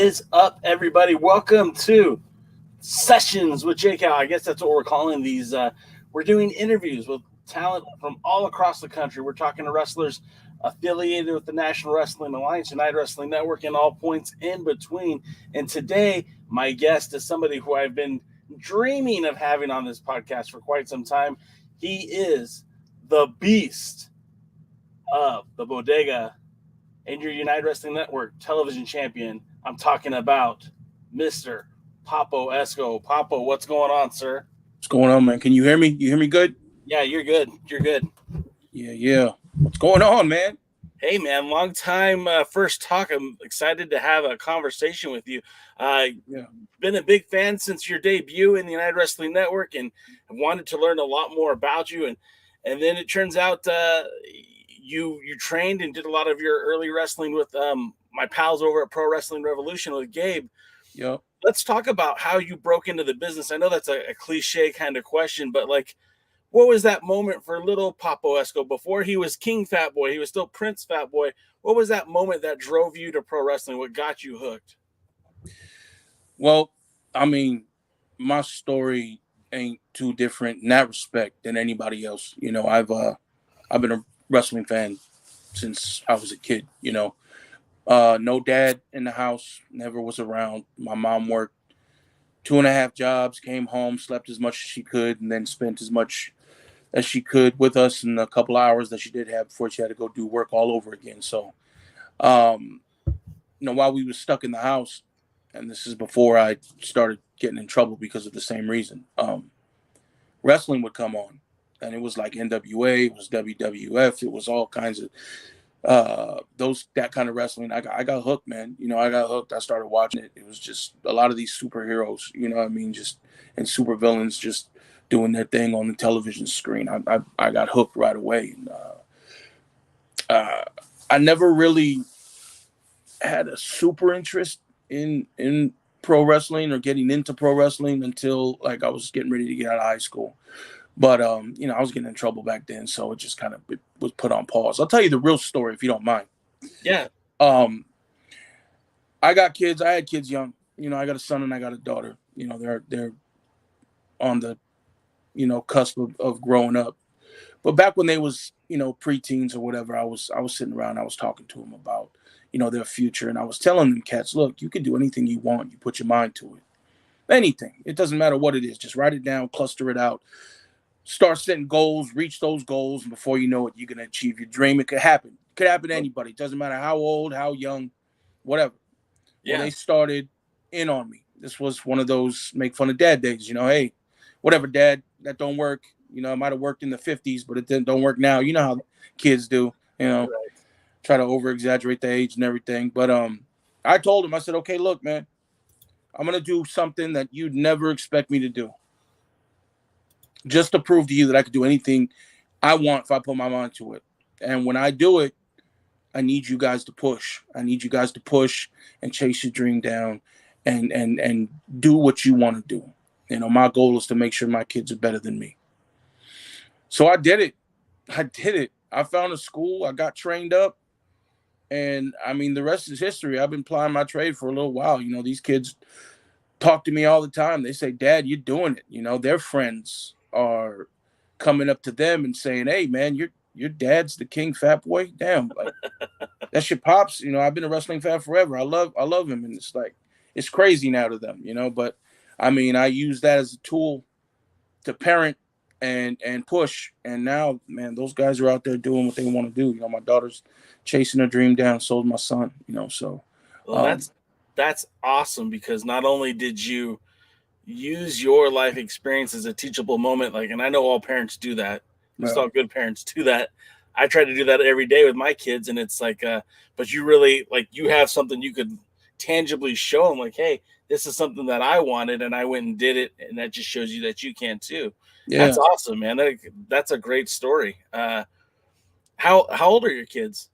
is up, everybody? Welcome to Sessions with J Cal. I guess that's what we're calling these. We're doing interviews with talent from all across the country. We're talking to wrestlers affiliated with the National Wrestling Alliance, United Wrestling Network, and all points in between. And today, my guest is somebody who I've been dreaming of having on this podcast for quite some time. He is the beast of the Bodega and your United Wrestling Network television champion. I'm talking about Mr. Papo Esco. Papo, what's going on, sir? What's going on, man? Can you hear me? You hear me good? Yeah, you're good. You're good. Yeah. What's going on, man? Hey, man, long time first talk. I'm excited to have a conversation with you. Been a big fan since your debut in the United Wrestling Network, and have wanted to learn a lot more about you. And then it turns out you trained and did a lot of your early wrestling with my pals over at Pro Wrestling Revolution with Gabe. Yep. Let's talk about how you broke into the business. I know that's a cliche kind of question, but like, what was that moment for little Papo Esco before he was King Fat Boy? He was still Prince Fat Boy. What was that moment that drove you to pro wrestling? What got you hooked? Well, I mean, my story ain't too different in that respect than anybody else. You know, I've been a wrestling fan since I was a kid. You know, no dad in the house, never was around. My mom worked 2.5 jobs, came home, slept as much as she could, and then spent as much as she could with us in a couple hours that she did have before she had to go do work all over again. So, while we were stuck in the house, and this is before I started getting in trouble because of the same reason, wrestling would come on, and it was like NWA, it was WWF, it was all kinds of that kind of wrestling. I got hooked, man. You know, I got hooked. I started watching it. It was just a lot of these superheroes, you know what I mean, just and super villains just doing their thing on the television screen. I got hooked right away. And, I never really had a super interest in pro wrestling or getting into pro wrestling until like I was getting ready to get out of high school. But, I was getting in trouble back then, so it just kind of was put on pause. I'll tell you the real story if you don't mind. Yeah. I got kids. I had kids young. You know, I got a son and I got a daughter. You know, they're on the, cusp of growing up. But back when they was, preteens or whatever, I was sitting around. I was talking to them about, their future. And I was telling them, cats, look, you can do anything you want. You put your mind to it. Anything. It doesn't matter what it is. Just write it down, cluster it out. Start setting goals, reach those goals, and before you know it, you're going to achieve your dream. It could happen. It could happen to anybody. It doesn't matter how old, how young, whatever. Yeah. Well, they started in on me. This was one of those make fun of dad days. Hey, whatever, dad, that don't work. It might have worked in the 50s, but it don't work now. You know how kids do, right. Try to over-exaggerate the age and everything. But I told him, I said, okay, look, man, I'm going to do something that you'd never expect me to do. Just to prove to you that I could do anything I want if I put my mind to it. And when I do it, I need you guys to push. I need you guys to push and chase your dream down and do what you want to do. My goal is to make sure my kids are better than me. So I did it. I found a school. I got trained up. And, I mean, the rest is history. I've been plying my trade for a little while. These kids talk to me all the time. They say, Dad, you're doing it. Their friends are coming up to them and saying, hey, man, your dad's the King Fat Boy. Damn, like that's your pops. I've been a wrestling fan forever. I love him. And it's like, it's crazy now to them, but I mean, I use that as a tool to parent and push. And now, man, those guys are out there doing what they want to do. My daughter's chasing her dream down. So's my son, so. Well, that's awesome, because not only did you use your life experience as a teachable moment, and I know all parents do that. Just all good parents do that. I try to do that every day with my kids, and it's like, but you really, you have something you could tangibly show them, hey, this is something that I wanted, and I went and did it, and that just shows you that you can too. Yeah. That's awesome, man. That's a great story. How old are your kids?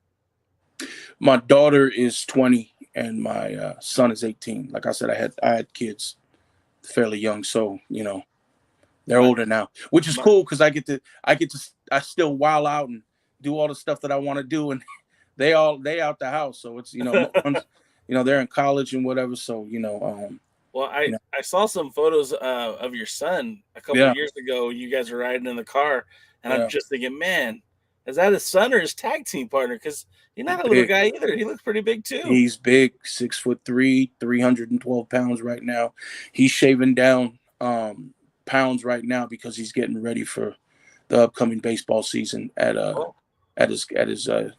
My daughter is 20, and my son is 18. Like I said, I had kids fairly young, so they're older now, which is cool because I still wild out and do all the stuff that I want to do, and they out the house, so it's they're in college and whatever. So, Well, you know, I saw some photos of your son a couple yeah, years ago. You guys were riding in the car, and I'm yeah, just thinking, man, is that his son or his tag team partner? Because he's he's not a little big. guy either. He looks pretty big too. He's big, 6'3", 312 pounds right now. He's shaving down pounds right now because he's getting ready for the upcoming baseball season Oh, at his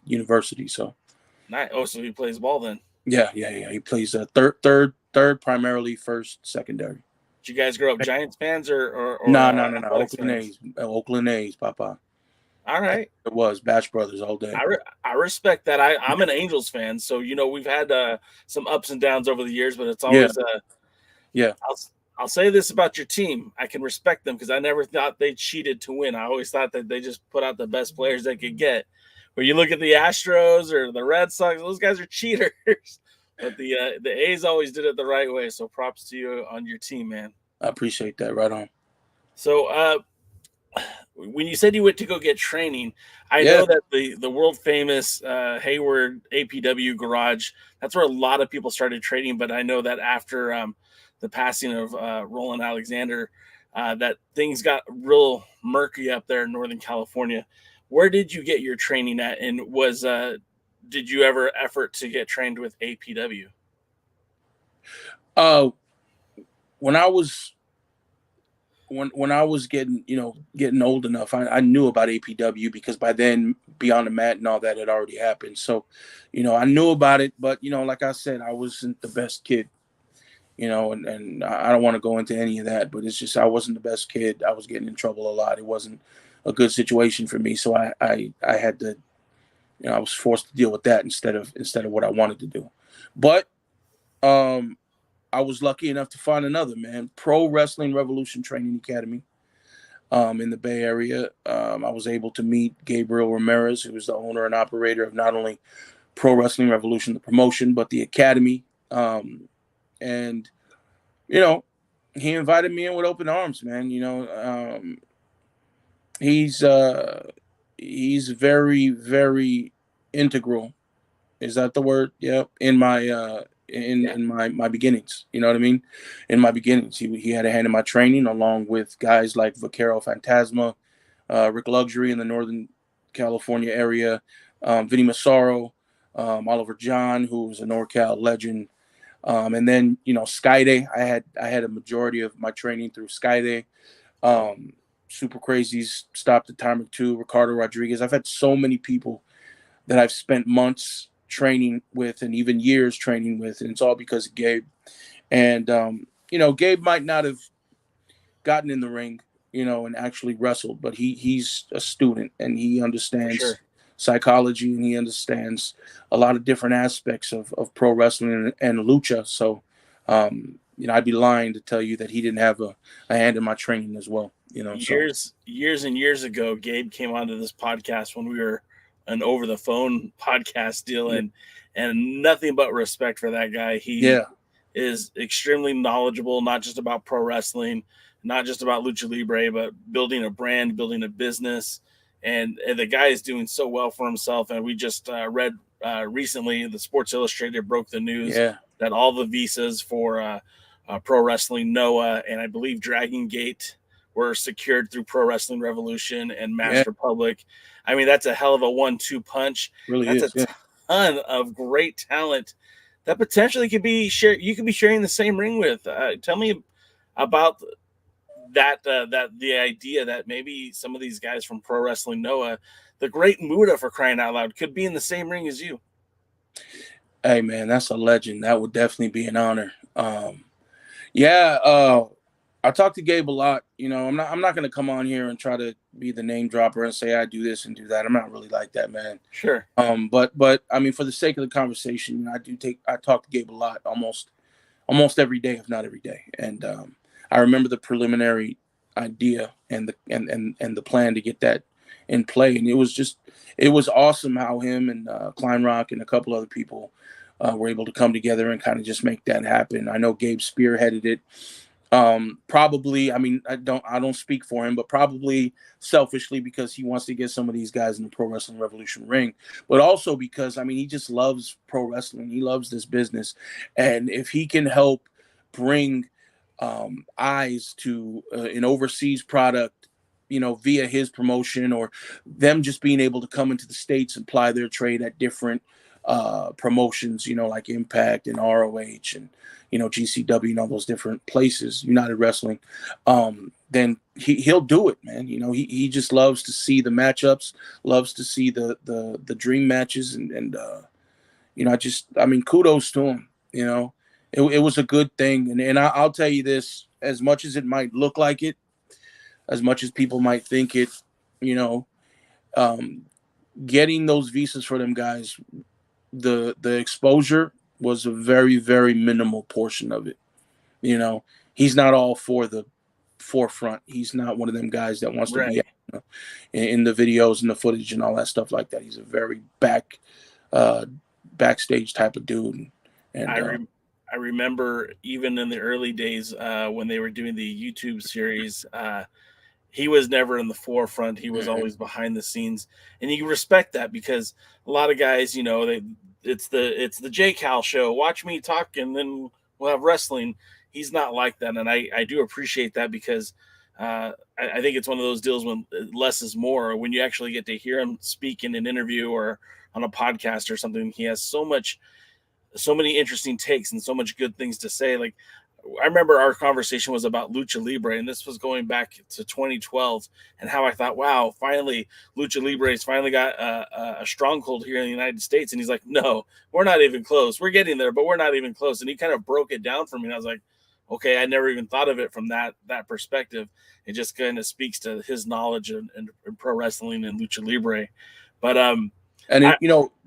university. So nice. Oh, so he plays ball then. yeah. He plays third primarily, first, secondary. Did you guys grow up Giants fans or No. athletics Oakland fans? A's, Oakland A's, Papa. All right. It was Batch Brothers all day. I respect that. I'm an Angels fan, so we've had some ups and downs over the years, but it's Yeah, always yeah. I'll say this about your team. I can respect them because I never thought they cheated to win. I always thought that they just put out the best players they could get. When you look at the Astros or the Red Sox, those guys are cheaters. But the A's always did it the right way. So props to you on your team, man. I appreciate that. Right on. So when you said you went to go get training, I Yeah. know that the world famous Hayward APW garage, that's where a lot of people started trading. But I know that after the passing of Roland Alexander, that things got real murky up there in Northern California. Where did you get your training at, and did you ever effort to get trained with APW? Uh, when I was when I was getting old enough, I knew about APW because by then Beyond the Mat and all that had already happened. So, I knew about it, but like I said, I wasn't the best kid. And I don't want to go into any of that, but it's just I wasn't the best kid. I was getting in trouble a lot. It wasn't a good situation for me, so I had to, I was forced to deal with that instead of what I wanted to do. But I was lucky enough to find another, man, Pro Wrestling Revolution Training Academy in the Bay Area. I was able to meet Gabriel Ramirez, who is the owner and operator of not only Pro Wrestling Revolution, the promotion, but the academy. And he invited me in with open arms, man. He's very, very integral. Is that the word? Yeah. In my Yeah, in my beginnings. You know what I mean? In my beginnings. He had a hand in my training along with guys like Vaquero Fantasma, Rick Luxury in the Northern California area, Vinny Massaro, Oliver John, who was a NorCal legend. And then, Skyday, I had a majority of my training through Skyday. Super Crazies, Stop the Timer 2, Ricardo Rodriguez. I've had so many people that I've spent months training with and even years training with, and it's all because of Gabe. And Gabe might not have gotten in the ring, and actually wrestled, but he's a student and he for understands sure. psychology and he understands a lot of different aspects of pro wrestling and lucha. So I'd be lying to tell you that he didn't have a hand in my training as well. So Years and years ago, Gabe came onto this podcast when we were an over the phone podcast deal, yeah, and nothing but respect for that guy. He yeah, is extremely knowledgeable, not just about pro wrestling, not just about lucha libre, but building a brand, building a business, and the guy is doing so well for himself. And we just read recently, the Sports Illustrated broke the news yeah, that all the visas for Pro Wrestling Noah and I believe Dragon Gate were secured through Pro Wrestling Revolution and yeah, Master Public. I mean, that's a hell of a 1-2 punch. really That's a is. Yeah. ton of great talent that potentially could be you could be sharing the same ring with. Tell me about that the idea that maybe some of these guys from Pro Wrestling Noah, the great Muda for crying out loud, could be in the same ring as you. Hey man, that's a legend. That would definitely be an honor. Yeah, I talk to Gabe a lot. I'm not gonna come on here and try to be the name dropper and say I do this and do that. I'm not really like that, man. Sure. But I mean, for the sake of the conversation, I talk to Gabe a lot, almost every day, if not every day. And I remember the preliminary idea and the plan to get that in play, and it was awesome how him and Kleinrock and a couple other people were able to come together and kind of just make that happen. I know Gabe spearheaded it. Probably, I mean, I don't speak for him, but probably selfishly because he wants to get some of these guys in the Pro Wrestling Revolution ring, but also because, I mean, he just loves pro wrestling. He loves this business. And if he can help bring eyes to an overseas product, via his promotion, or them just being able to come into the States and ply their trade at different promotions, like Impact and ROH and GCW and all those different places, United Wrestling, then he'll do it, man. He just loves to see the matchups, loves to see the dream matches, and I mean, kudos to him. It was a good thing, and I'll tell you this: as much as it might look like it, as much as people might think it, getting those visas for them guys, the exposure was a very, very minimal portion of it. He's not all for the forefront. He's not one of them guys that wants to be in the videos and the footage and all that stuff like that. He's a very backstage type of dude. And I remember even in the early days when they were doing the YouTube series, he was never in the forefront. He was always behind the scenes, and you respect that because a lot of guys, it's the J Cal show. Watch me talk, and then we'll have wrestling. He's not like that, and I do appreciate that because I think it's one of those deals when less is more. When you actually get to hear him speak in an interview or on a podcast or something, he has so many interesting takes and so much good things to say. Like, I remember our conversation was about Lucha Libre, and this was going back to 2012, and how I thought, wow, finally, Lucha Libre's finally got a stronghold here in the United States. And he's like, no, we're not even close. We're getting there, but we're not even close. And he kind of broke it down for me, and I was like, okay, I never even thought of it from that perspective. It just kind of speaks to his knowledge in pro wrestling and Lucha Libre. But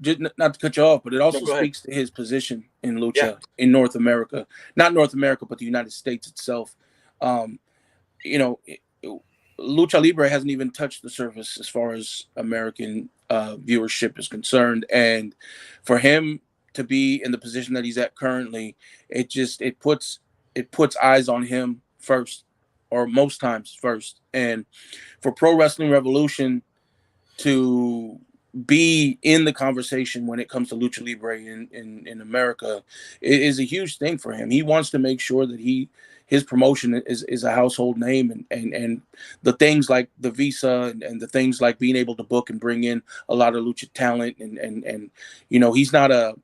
just not to cut you off, but it also speaks to his position in lucha in North America, not North America, but the United States itself. Lucha Libre hasn't even touched the surface as far as American viewership is concerned, and for him to be in the position that he's at currently, it puts eyes on him first, or most times first, and for Pro Wrestling Revolution to be in the conversation when it comes to Lucha Libre in America, it is a huge thing for him. He wants to make sure that his promotion is a household name, and the things like the visa and the things like being able to book and bring in a lot of lucha talent, and he's not a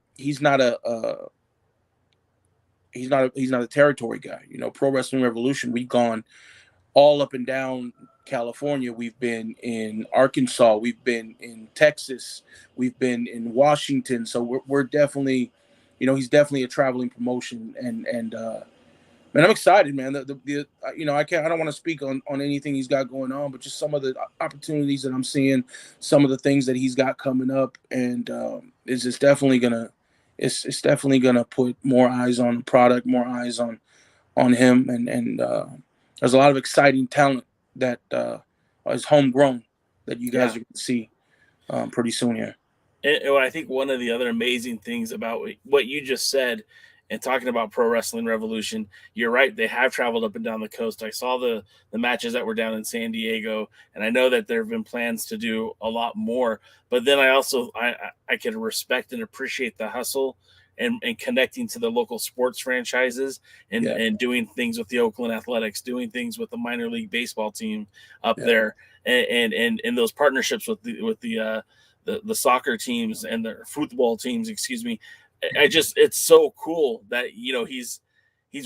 territory guy. Pro Wrestling Revolution, we've gone all up and down California. We've been in Arkansas. We've been in Texas. We've been in Washington. So we're definitely, he's definitely a traveling promotion. And man, I'm excited, man. I don't want to speak on anything he's got going on, but just some of the opportunities that I'm seeing, some of the things that he's got coming up, and it's definitely gonna put more eyes on the product, more eyes on him, and there's a lot of exciting talent that is homegrown that you guys are going to see pretty soon here. And I think one of the other amazing things about what you just said and talking about Pro Wrestling Revolution, you're right. They have traveled up and down the coast. I saw the matches that were down in San Diego, and I know that there have been plans to do a lot more. But then I can respect and appreciate the hustle and connecting to the local sports franchises and doing things with the Oakland Athletics, doing things with the minor league baseball team up there, and those partnerships with the soccer teams and the football teams, excuse me. It's so cool that he's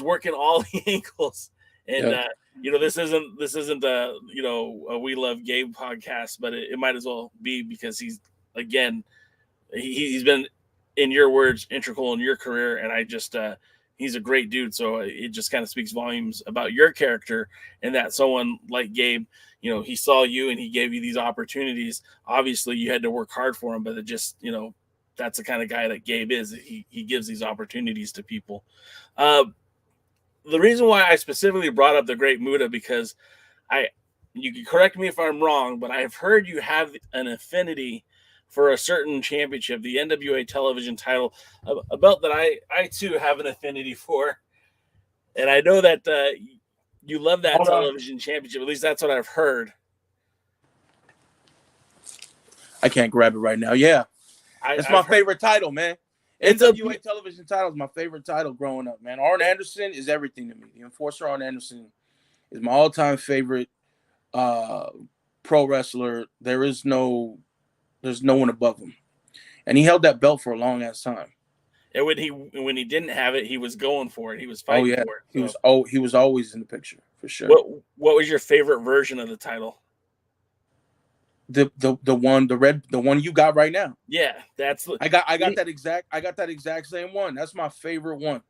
working all the angles, and this isn't a We Love Gabe podcast, but it might as well be, because he's been, in your words, integral in your career, and he's a great dude. So it just kind of speaks volumes about your character, and that someone like Gabe, he saw you and he gave you these opportunities. Obviously, you had to work hard for him, but it just, that's the kind of guy that Gabe is. He gives these opportunities to people. The reason why I specifically brought up the Great Muta, because you can correct me if I'm wrong, but I've heard you have an affinity for a certain championship, the NWA television title, a belt that I too have an affinity for. And I know that You love that Hold on. television championship. At least that's what I've heard. I can't grab it right now. Yeah. It's my favorite title, man. NWA television title is my favorite title growing up, man. Arn Anderson is everything to me. The Enforcer Arn Anderson is my all-time favorite pro wrestler. There's no one above him. And he held that belt for a long ass time. And when he didn't have it, he was going for it. He was fighting for it. So. He was always in the picture, for sure. What was your favorite version of the title? The one you got right now. Yeah, I got that exact same one. That's my favorite one.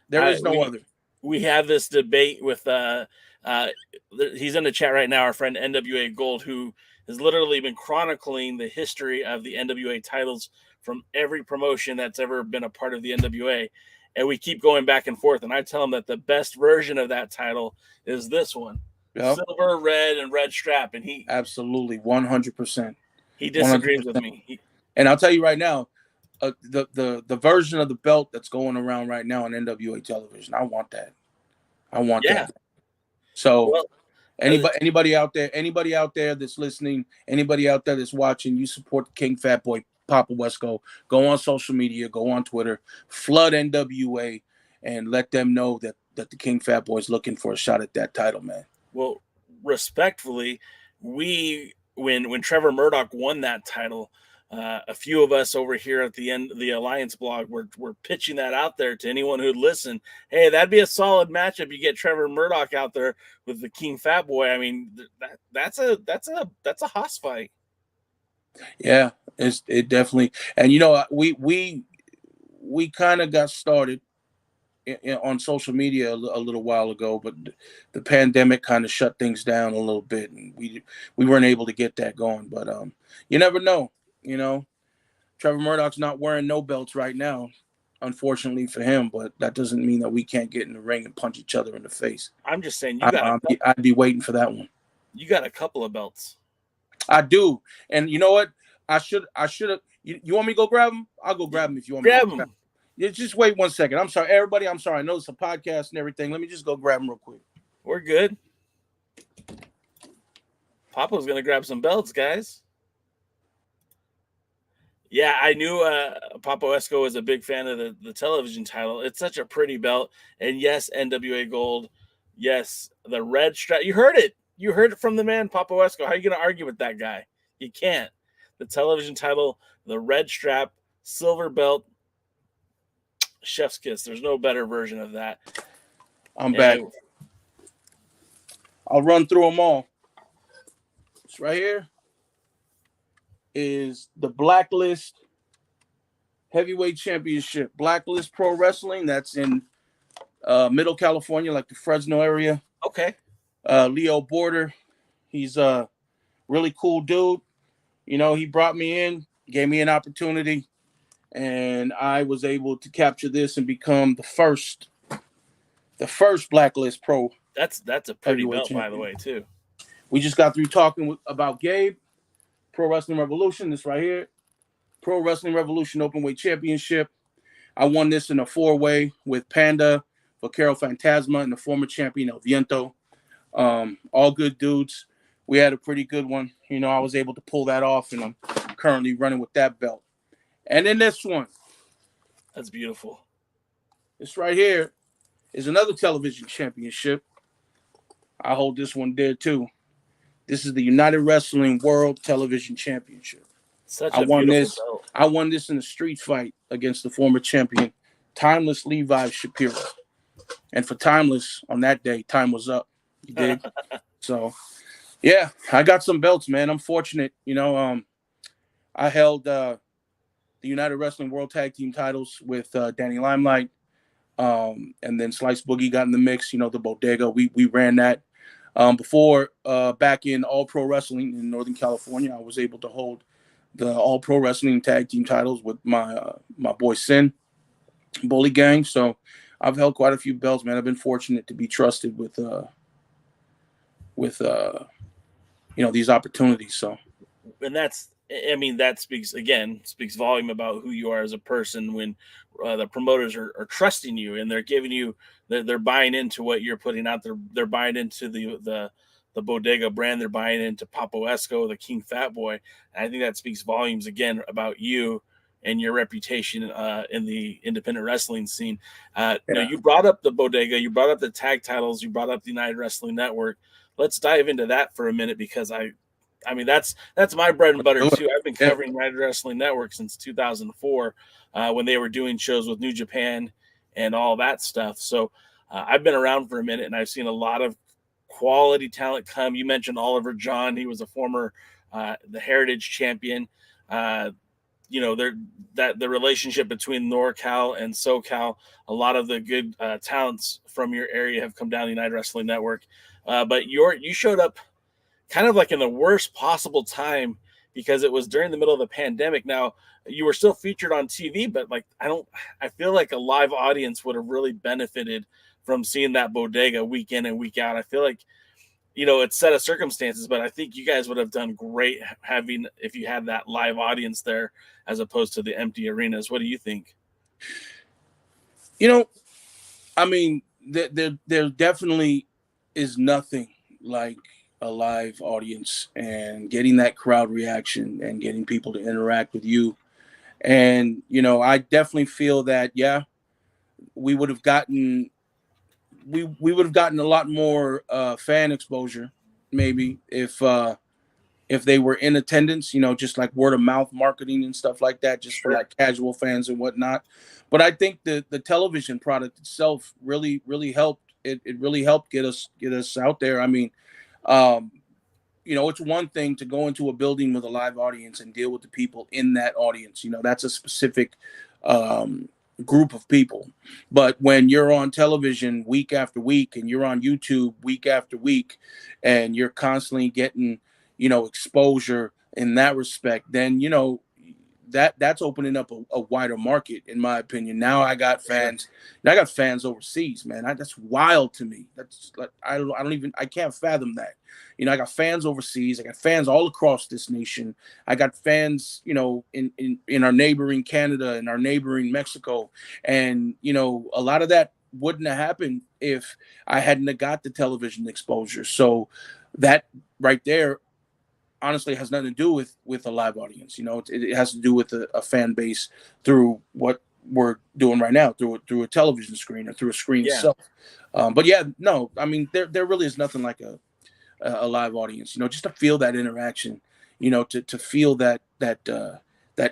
There is no other. We have this debate with he's in the chat right now, our friend NWA Gold, who has literally been chronicling the history of the NWA titles from every promotion that's ever been a part of the NWA. And we keep going back and forth. And I tell him that the best version of that title is this one. Yep. Silver, red, and red strap. And he absolutely 100%. He disagrees 100%. With me. And I'll tell you right now, the version of the belt that's going around right now on NWA television, I want that. That. So anybody out there that's listening, anybody out there that's watching, you support King Fat Boy Papo Esco. Go on social media, go on Twitter, flood NWA, and let them know that the King Fat Boy is looking for a shot at that title, man. Well, respectfully, when Trevor Murdoch won that title, a few of us over here at the end of the Alliance blog were pitching that out there to anyone who'd listen. Hey, that'd be a solid matchup. You get Trevor Murdoch out there with the King Fat Boy. I mean, that's a hoss fight. Yeah, it definitely. And we kind of got started on social media a little while ago, but the pandemic kind of shut things down a little bit, and we weren't able to get that going. But you never know. Trevor Murdoch's not wearing no belts right now, unfortunately for him, but that doesn't mean that we can't get in the ring and punch each other in the face. I'm just saying I'd be waiting for that one. You got a couple of belts. I do. And you know what? I should have. You want me to go grab them? I'll go grab them if you want me to grab them. Yeah, just wait 1 second. I'm sorry, everybody. I'm sorry. I know it's a podcast and everything. Let me just go grab them real quick. We're good. Papo's going to grab some belts, guys. Yeah, I knew Papo Esco was a big fan of the television title. It's such a pretty belt. And yes, NWA Gold. Yes, the red strap. You heard it. You heard it from the man, Papo Esco. How are you going to argue with that guy? You can't. The television title, the red strap, silver belt, chef's kiss. There's no better version of that. I'm back. I'll run through them all. It's right here. Is the Blacklist Heavyweight Championship. Blacklist Pro Wrestling. That's in Middle California, like the Fresno area. Okay. Leo Border. He's a really cool dude. He brought me in, gave me an opportunity, and I was able to capture this and become the first Blacklist Pro. That's a pretty belt, champion. By the way, too. We just got through talking about Gabe. Pro Wrestling Revolution, this right here. Pro Wrestling Revolution Openweight Championship. I won this in a 4-way with Panda, Vaquero Fantasma, and the former champion El Viento. All good dudes. We had a pretty good one. I was able to pull that off, and I'm currently running with that belt. And then this one. That's beautiful. This right here is another television championship. I hold this one dear, too. This is the United Wrestling World Television Championship. I won this in a street fight against the former champion, Timeless Levi Shapiro. And for Timeless, on that day, time was up. You did. So, yeah, I got some belts, man. I'm fortunate. I held the United Wrestling World Tag Team titles with Danny Limelight. And then Slice Boogie got in the mix, the Bodega. We ran that. Before, back in All Pro Wrestling in Northern California, I was able to hold the All Pro Wrestling Tag Team titles with my boy Sin, Bully Gang. So I've held quite a few belts, man. I've been fortunate to be trusted with these opportunities. So, and that's I mean, that speaks volume about who you are as a person when the promoters are trusting you and they're giving you, they're buying into what you're putting out. They're buying into the Bodega brand. They're buying into Papo Esco, the King Fat Boy. And I think that speaks volumes again about you and your reputation in the independent wrestling scene. Yeah. You brought up the Bodega, you brought up the tag titles, you brought up the United Wrestling Network. Let's dive into that for a minute because I mean, that's my bread and butter too. I've been Yeah. covering United Wrestling Network since 2004, when they were doing shows with New Japan and all that stuff. So I've been around for a minute, and I've seen a lot of quality talent come. You mentioned Oliver John; he was a former the Heritage champion. Uh, the relationship between NorCal and SoCal. A lot of the good talents from your area have come down the United Wrestling Network, but you showed up kind of like in the worst possible time because it was during the middle of the pandemic. Now you were still featured on TV, but like I feel like a live audience would have really benefited from seeing that Bodega week in and week out. I feel like, it's set of circumstances, but I think you guys would have done great if you had that live audience there as opposed to the empty arenas. What do you think? I mean, there definitely is nothing like a live audience and getting that crowd reaction and getting people to interact with you. And, I definitely feel that, yeah, we would have gotten we would have gotten a lot more fan exposure maybe if they were in attendance, just like word of mouth marketing and stuff like that, just for Sure. like casual fans and whatnot. But I think the television product itself really helped. It really helped get us out there. I mean, um, it's one thing to go into a building with a live audience and deal with the people in that audience. That's a specific um, group of people. But when you're on television week after week and you're on YouTube week after week and you're constantly getting, exposure in that respect, then, that's opening up a wider market, in my opinion. Now I got fans. Sure. I got fans overseas, man. That's wild to me. That's like I can't fathom that. I got fans overseas. I got fans all across this nation. I got fans, in our neighboring Canada and our neighboring Mexico, and a lot of that wouldn't have happened if I hadn't have got the television exposure. So that right there honestly has nothing to do with a live audience. It has to do with a fan base through what we're doing right now, through a television screen or through a screen itself. But yeah, no, I mean there really is nothing like a live audience. Just to feel that interaction, to feel that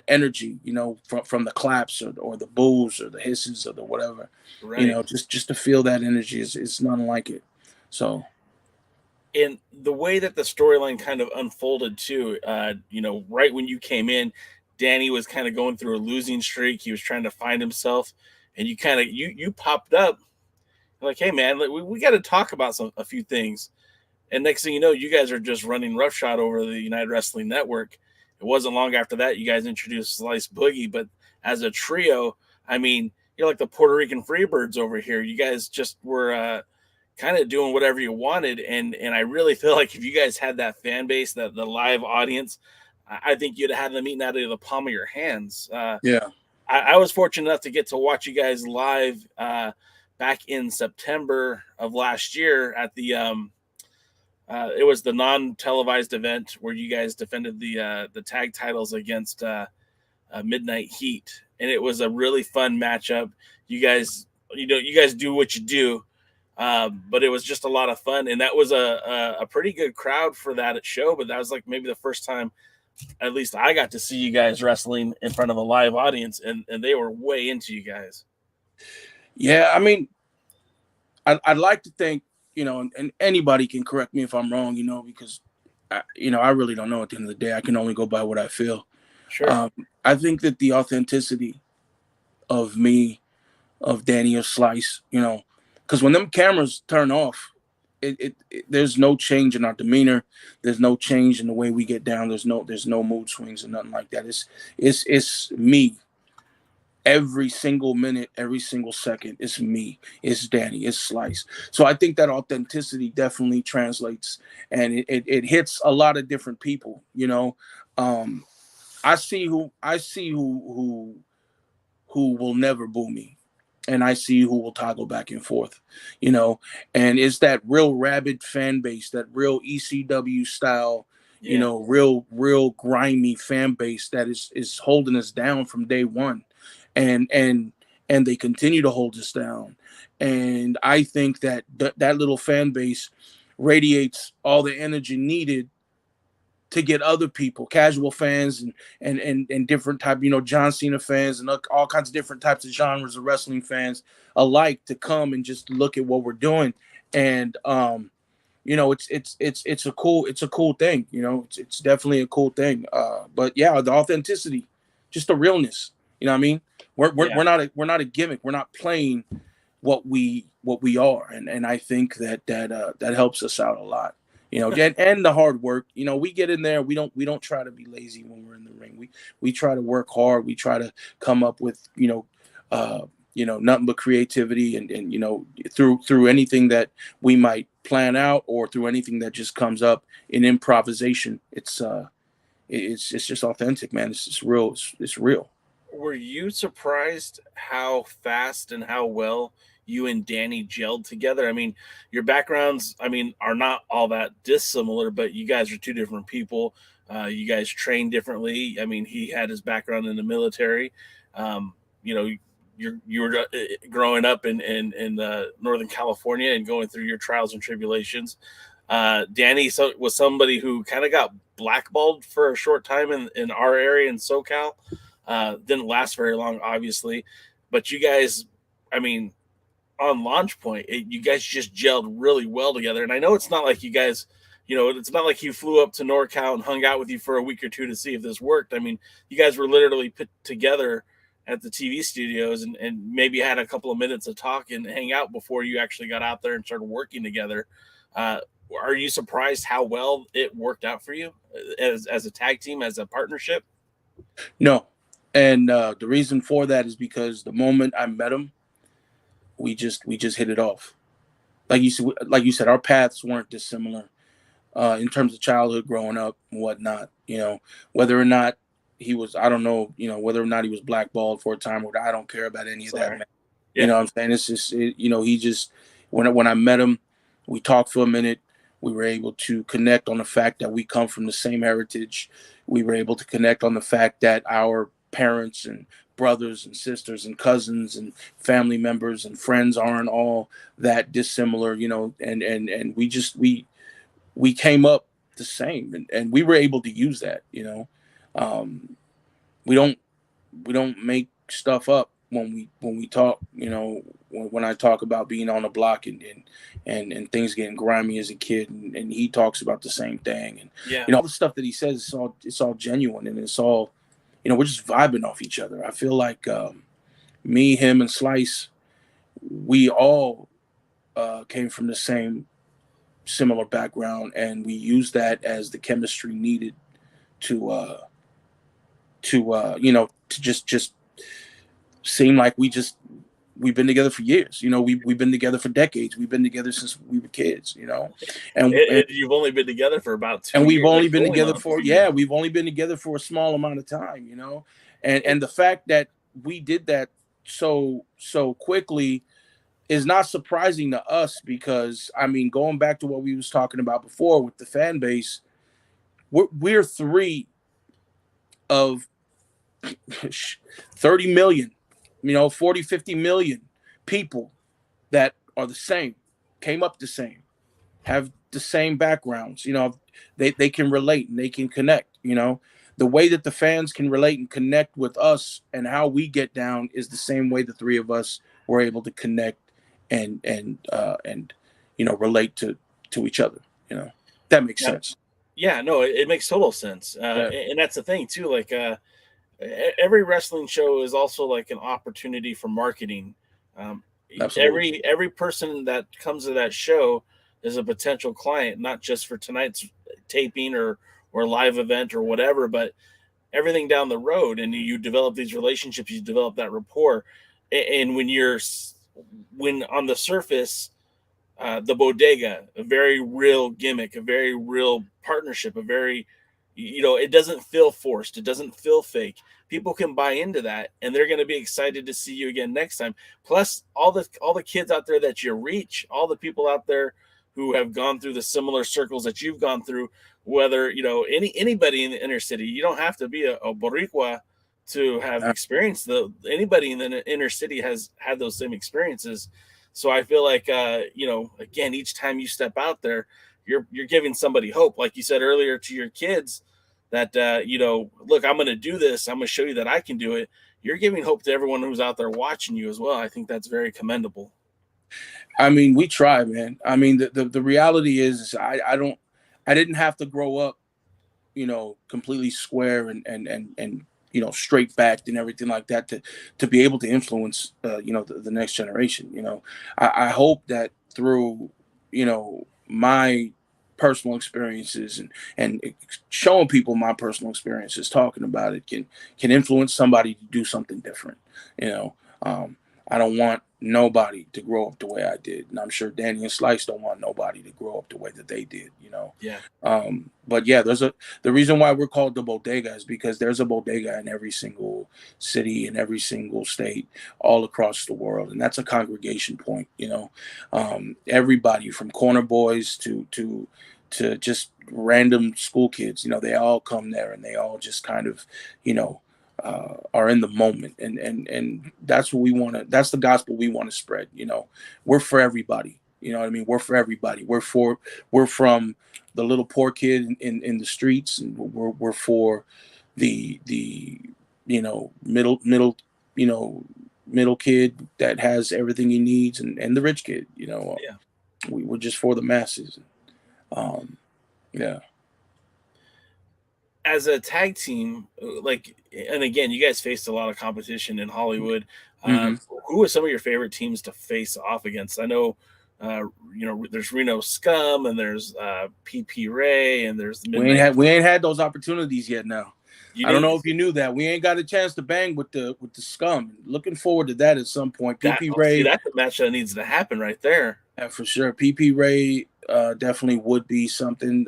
energy, from the claps or the boos or the hisses or the whatever. Right. Just to feel that energy is nothing like it. So. And the way that the storyline kind of unfolded too, right when you came in, Danny was kind of going through a losing streak. He was trying to find himself, and you popped up like, "Hey man, we got to talk about a few things." And next thing you know, you guys are just running roughshod over the United Wrestling Network. It wasn't long after that you guys introduced Slice Boogie, but as a trio, I mean, you're like the Puerto Rican Freebirds over here. You guys just were kind of doing whatever you wanted, and I really feel like if you guys had that fan base, that the live audience, I think you'd have had them eating out of the palm of your hands. Yeah. I was fortunate enough to get to watch you guys live back in September of last year at the it was the non-televised event where you guys defended the tag titles against Midnight Heat, and it was a really fun matchup. You guys do what you do, but it was just a lot of fun, and that was a pretty good crowd for that show. But that was like maybe the first time, at least I got to see you guys wrestling in front of a live audience, and they were way into you guys. Yeah, I mean, I'd like to think, and anybody can correct me if I'm wrong, because I really don't know. At the end of the day, I can only go by what I feel. Sure. I think that the authenticity of me, of Danny or Slice, because when them cameras turn off, there's no change in our demeanor. There's no change in the way we get down. There's no mood swings or nothing like that. It's me. Every single minute, every single second, it's me, it's Danny, it's Slice. So I think that authenticity definitely translates, and it hits a lot of different people. who will never boo me, and I see who will toggle back and forth, you know. And it's that real rabid fan base, that real ECW style, you Yeah. know, real grimy fan base that is holding us down from day one, and they continue to hold us down. And I think that that little fan base radiates all the energy needed to get other people, casual fans and different type, you know, John Cena fans and all kinds of different types of genres of wrestling fans alike to come and just look at what we're doing. And you know, it's a cool thing. You know, it's definitely a cool thing. But yeah, the authenticity, just the realness. You know what I mean? Yeah. We're not a gimmick. We're not playing what we are, and I think that helps us out a lot, you know. And the hard work, you know, we get in there, we don't try to be lazy when we're in the ring. We try to work hard, we try to come up with, you know, nothing but creativity, and you know, through anything that we might plan out, or through anything that just comes up in improvisation. It's just authentic, man. It's just real. It's real. Were you surprised how fast and how well you and Danny gelled together? I mean, your backgrounds, I mean, are not all that dissimilar, but you guys are two different people. You guys train differently. I mean, he had his background in the military. You know, you were growing up in Northern California and going through your trials and tribulations. Danny was somebody who kind of got blackballed for a short time in our area in SoCal. Didn't last very long, obviously, but you guys, I mean, on launch point, you guys just gelled really well together. And I know it's not like you guys, you know, it's not like you flew up to NorCal and hung out with you for a week or two to see if this worked. I mean, you guys were literally put together at the TV studios and maybe had a couple of minutes of talk and hang out before you actually got out there and started working together. Uh, are you surprised how well it worked out for you as a tag team, as a partnership? No, and the reason for that is because the moment I met him, we just hit it off. Like you said, our paths weren't dissimilar in terms of childhood, growing up, and whatnot. You know, whether or not he was, I don't know, you know, whether or not he was blackballed for a time, or I don't care about any of that, Sorry. man. You Yeah. know what I'm saying? It's just, you know, he just, when I met him, we talked for a minute. We were able to connect on the fact that we come from the same heritage. We were able to connect on the fact that our parents and brothers and sisters and cousins and family members and friends aren't all that dissimilar, you know. And we came up the same, and we were able to use that, you know. um, we don't we don't make stuff up when we talk, you know. When I talk about being on the block and things getting grimy as a kid, and he talks about the same thing, and Yeah. you know, all the stuff that he says, it's all genuine, and it's all, you know, we're just vibing off each other. I feel like me, him, and Slice, we all came from the same similar background, and we use that as the chemistry needed to you know, to just seem like we've been together for years. You know, we've been together for decades. We've been together since we were kids. You know, and You've only been together for about two and we've years, only like been going together on for, 2 years. yeah, we've only been together for a small amount of time. You know, It, and the fact that we did that so quickly is not surprising to us, because I mean, going back to what we was talking about before with the fan base, we're three of 30 million, you know, 40, 50 million people that are the same, came up the same, have the same backgrounds, you know. They can relate and they can connect, you know. The way that the fans can relate and connect with us and how we get down is the same way the three of us were able to connect and you know, relate to each other, you know. That makes yeah, sense. yeah, no, it makes total sense. Yeah, And that's the thing too. Like every wrestling show is also like an opportunity for marketing. Um, absolutely. every person that comes to that show is a potential client, not just for tonight's taping or live event or whatever, but everything down the road. And you develop these relationships, you develop that rapport. And when on the surface, the bodega, a very real gimmick, a very real partnership, a very, it doesn't feel forced. It doesn't feel fake. People can buy into that, and they're going to be excited to see you again next time. Plus, all the kids out there that you reach, all the people out there who have gone through the similar circles that you've gone through, whether anybody in the inner city. You don't have to be a Boricua to have experienced anybody in the inner city has had those same experiences. So I feel like again, each time you step out there, you're giving somebody hope, like you said earlier to your kids, that look, I'm going to do this. I'm going to show you that I can do it. You're giving hope to everyone who's out there watching you as well. I think that's very commendable. I mean, we try, man. I mean, the reality is I didn't have to grow up, completely square and straight backed and everything like that to be able to influence the next generation. I hope that through my personal experiences and showing people my personal experiences, talking about it can influence somebody to do something different. I don't want nobody to grow up the way I did, and I'm sure Danny and Slice don't want nobody to grow up the way that they did. Yeah. But yeah, the reason why we're called the Bodega is because there's a bodega in every single city, in every single state, all across the world, and that's a congregation point. Everybody from corner boys to just random school kids, they all come there, and they all just kind of, are in the moment, and that's what we want to. That's the gospel we want to spread. We're for everybody. You know what I mean? We're for everybody. We're from the little poor kid in the streets, and we're for the middle kid that has everything he needs, and the rich kid. Yeah. We're just for the masses. Yeah. As a tag team, and again, you guys faced a lot of competition in Hollywood. Mm-hmm. Who are some of your favorite teams to face off against? I know, there's Reno Scum, and there's PP Ray, and there's the Midnight. We ain't had those opportunities yet. Now, I don't know if you knew that we ain't got a chance to bang with the Scum. Looking forward to that at some point. PP Ray, that's a match that needs to happen right there. Yeah, for sure. PP Ray definitely would be something.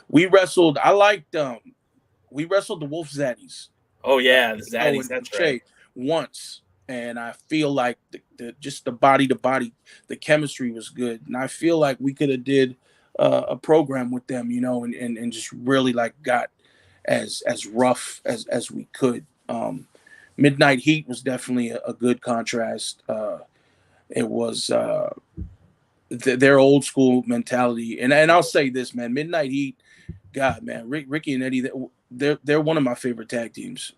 We wrestled. I liked. We wrestled the Wolf Zaddies. Oh yeah, the Zaddies. That's right. Once, and I feel like just the body to body, the chemistry was good, and I feel like we could have did a program with them, and just really got as rough as we could. Midnight Heat was definitely a good contrast. It was their old school mentality, and I'll say this, man, Midnight Heat, God, man, Ricky and Eddie, they're one of my favorite tag teams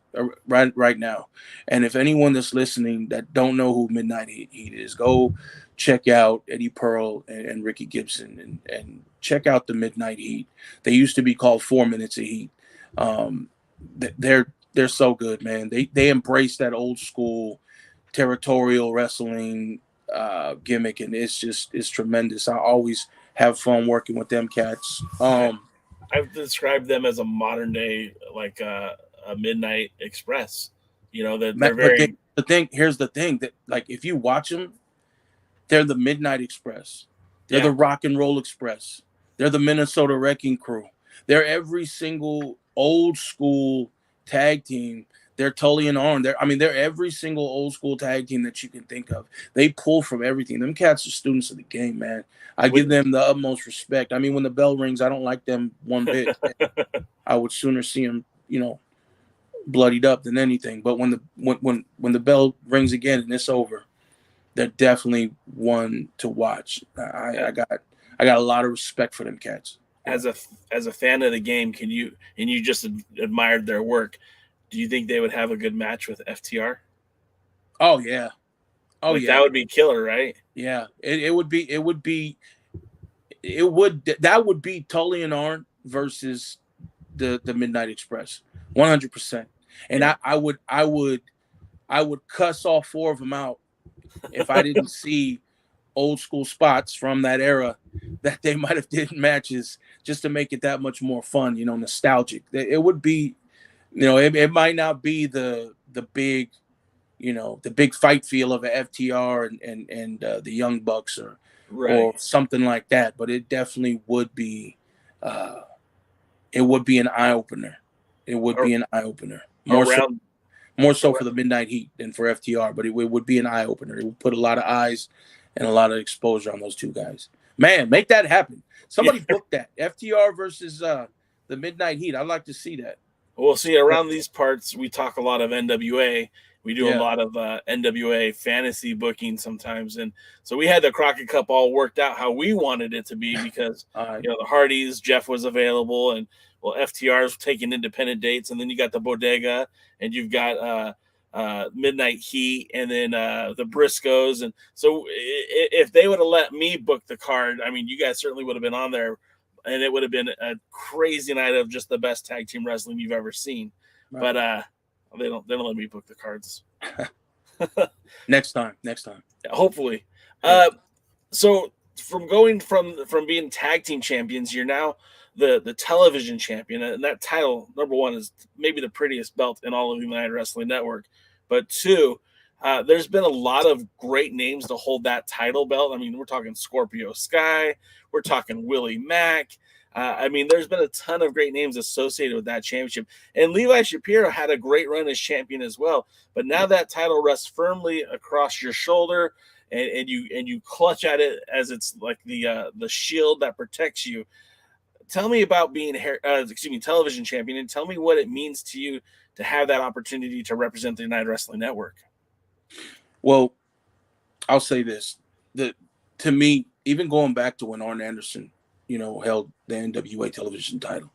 right now. And if anyone that's listening that don't know who Midnight Heat is, go check out Eddie Pearl and Ricky Gibson and check out the Midnight Heat. They used to be called 4 Minutes of Heat. They're so good, man. They embrace that old school territorial wrestling gimmick, and it's tremendous. I always have fun working with them cats. I've described them as a modern day, like a Midnight Express. They're very. Here's the thing that, if you watch them, they're the Midnight Express. They're the Rock and Roll Express. They're the Minnesota Wrecking Crew. They're every single old school tag team. They're Tully and Arn. They're every single old school tag team that you can think of. They pull from everything. Them cats are students of the game, man. I give them the utmost respect. When the bell rings, I don't like them one bit. I would sooner see them, bloodied up than anything. But when the bell rings again and it's over, they're definitely one to watch. I got a lot of respect for them cats. As a fan of the game, you just admired their work, do you think they would have a good match with FTR? Oh yeah. Oh yeah. That would be killer, right? Yeah. That would be Tully and Arn versus the Midnight Express. 100%. And I would cuss all four of them out if I didn't see old school spots from that era that they might have did matches just to make it that much more fun, nostalgic. It would be, it might not be the big, the big fight feel of a FTR and the Young Bucks or something like that, but it definitely would be it would be an eye opener. It would be an eye opener. More so for the Midnight Heat than for FTR, but it would be an eye opener. It would put a lot of eyes and a lot of exposure on those two guys. Man, make that happen. Somebody book that. FTR versus the Midnight Heat. I'd like to see that. Well, see, around these parts, we talk a lot of NWA. We do a lot of NWA fantasy booking sometimes, and so we had the Crockett Cup all worked out how we wanted it to be because the Hardys, Jeff was available, and FTR's taking independent dates, and then you got the Bodega, and you've got Midnight Heat, and then the Briscoes, and so if they would have let me book the card, I mean, you guys certainly would have been on there. And it would have been a crazy night of just the best tag team wrestling you've ever seen. Right. But they don't let me book the cards. Next time. Hopefully. So from going from being tag team champions, you're now the television champion, and that title, number one, is maybe the prettiest belt in all of the United Wrestling Network. But two, there's been a lot of great names to hold that title belt. I mean, we're talking Scorpio Sky. We're talking Willie Mack. I mean, there's been a ton of great names associated with that championship. And Levi Shapiro had a great run as champion as well. But now that title rests firmly across your shoulder, and you clutch at it as it's like the shield that protects you. Tell me about being television champion, and tell me what it means to you to have that opportunity to represent the United Wrestling Network. Well, I'll say this. To me, even going back to when Arn Anderson, held the NWA television title,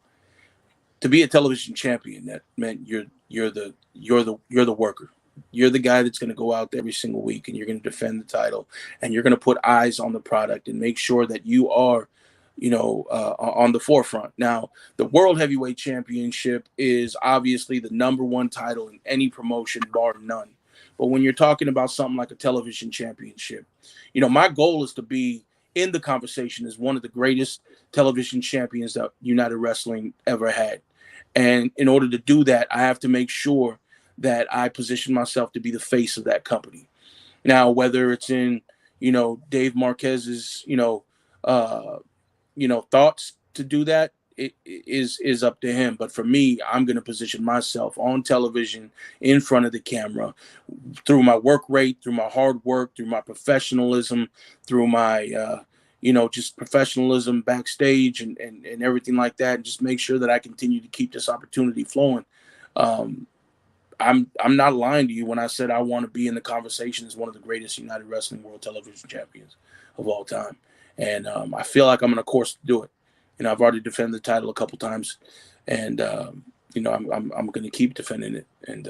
to be a television champion, that meant you're the worker. You're the guy that's going to go out every single week, and you're going to defend the title, and you're going to put eyes on the product and make sure that you are, on the forefront. Now, the World Heavyweight Championship is obviously the number one title in any promotion, bar none. But when you're talking about something like a television championship, my goal is to be in the conversation as one of the greatest television champions that United Wrestling ever had. And in order to do that, I have to make sure that I position myself to be the face of that company. Now, whether it's in, Dave Marquez's, thoughts to do that, it is up to him. But for me, I'm going to position myself on television in front of the camera through my work rate, through my hard work, through my professionalism, through my, just professionalism backstage and everything like that. And just make sure that I continue to keep this opportunity flowing. I'm not lying to you when I said I want to be in the conversation as one of the greatest United Wrestling World Television Champions of all time. And I feel like I'm on a course to do it. I've already defended the title a couple times, and I'm going to keep defending it. And